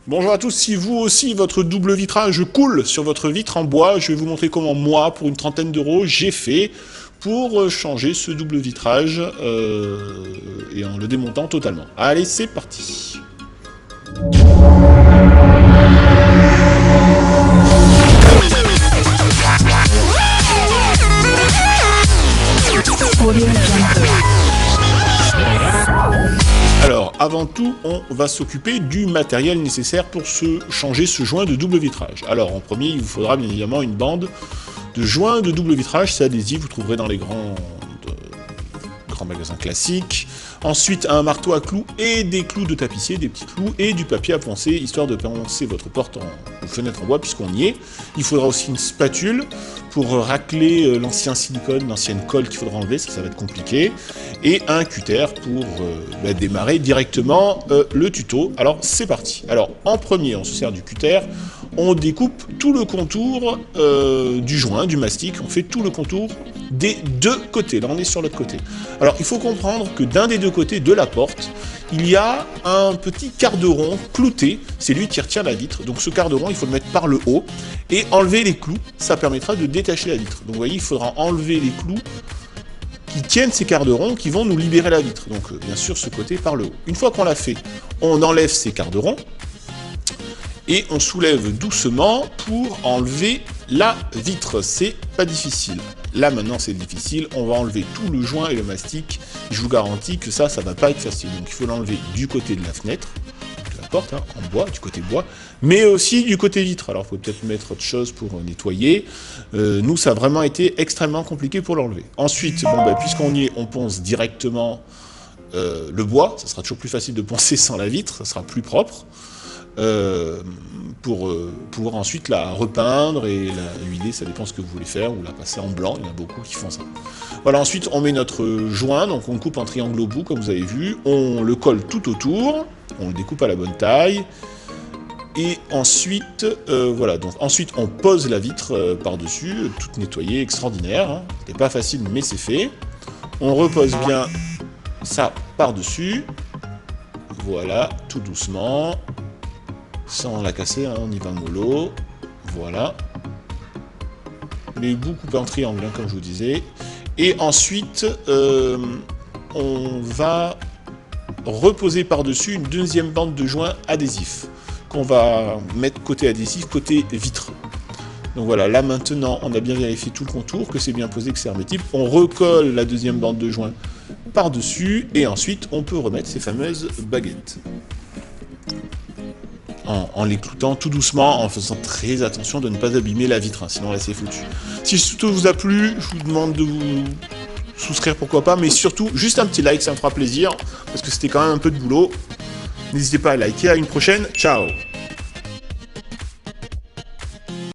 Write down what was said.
Bonjour à tous, si vous aussi votre double vitrage coule sur votre vitre en bois, je vais vous montrer comment moi, pour une trentaine d'euros, j'ai fait pour changer ce double vitrage et en le démontant totalement. Allez, c'est parti. Alors, avant tout, on va s'occuper du matériel nécessaire pour changer ce joint de double vitrage. Alors, en premier, il vous faudra bien évidemment une bande de joint de double vitrage, c'est adhésif, vous trouverez dans les grands magasins classiques. Ensuite, un marteau à clous et des clous de tapissier, des petits clous et du papier à poncer, histoire de poncer votre porte ou fenêtre en bois, puisqu'on y est. Il faudra aussi une spatule pour racler l'ancien silicone, l'ancienne colle qu'il faudra enlever, parce que ça va être compliqué. Et un cutter pour démarrer directement le tuto. Alors, c'est parti. Alors, en premier, on se sert du cutter. On découpe tout le contour du joint, du mastic. On fait tout le contour des deux côtés. Là, on est sur l'autre côté. Alors, il faut comprendre que d'un des deux côtés de la porte, il y a un petit quart de rond clouté. C'est lui qui retient la vitre. Donc, ce quart de rond, il faut le mettre par le haut et enlever les clous. Ça permettra de détacher la vitre. Donc, vous voyez, il faudra enlever les clous qui tiennent ces quarts de rond qui vont nous libérer la vitre. Donc, bien sûr, ce côté par le haut. Une fois qu'on l'a fait, on enlève ces quarts de rond. Et on soulève doucement pour enlever la vitre. C'est pas difficile. Là maintenant c'est difficile. On va enlever tout le joint et le mastic. Je vous garantis que ça va pas être facile. Donc il faut l'enlever du côté de la fenêtre, de la porte, en bois, du côté bois, mais aussi du côté vitre. Alors il faut peut-être mettre autre chose pour nettoyer. Nous ça a vraiment été extrêmement compliqué pour l'enlever. Ensuite, puisqu'on y est, on ponce directement le bois. Ça sera toujours plus facile de poncer sans la vitre. Ça sera plus propre. Pour pouvoir ensuite la repeindre et la huiler, ça dépend ce que vous voulez faire, ou la passer en blanc, il y en a beaucoup qui font ça. Voilà, ensuite on met notre joint, donc on coupe un triangle au bout comme vous avez vu, on le colle tout autour, on le découpe à la bonne taille, et ensuite, ensuite on pose la vitre par-dessus, toute nettoyée, extraordinaire, hein. C'était pas facile mais c'est fait. On repose bien ça par-dessus, voilà, tout doucement. Sans la casser, hein, on y va mollo, voilà. Les bouts coupés en triangle, hein, comme je vous disais. Et ensuite, on va reposer par-dessus une deuxième bande de joint adhésif, qu'on va mettre côté adhésif, côté vitre. Donc voilà, là maintenant, on a bien vérifié tout le contour, que c'est bien posé, que c'est hermétique. On recolle la deuxième bande de joint par-dessus, et ensuite, on peut remettre ces fameuses baguettes. En les cloutant tout doucement, en faisant très attention de ne pas abîmer la vitre, hein, sinon là c'est foutu. Si ce tuto vous a plu, je vous demande de vous souscrire, pourquoi pas, mais surtout, juste un petit like, ça me fera plaisir, parce que c'était quand même un peu de boulot. N'hésitez pas à liker, à une prochaine, ciao!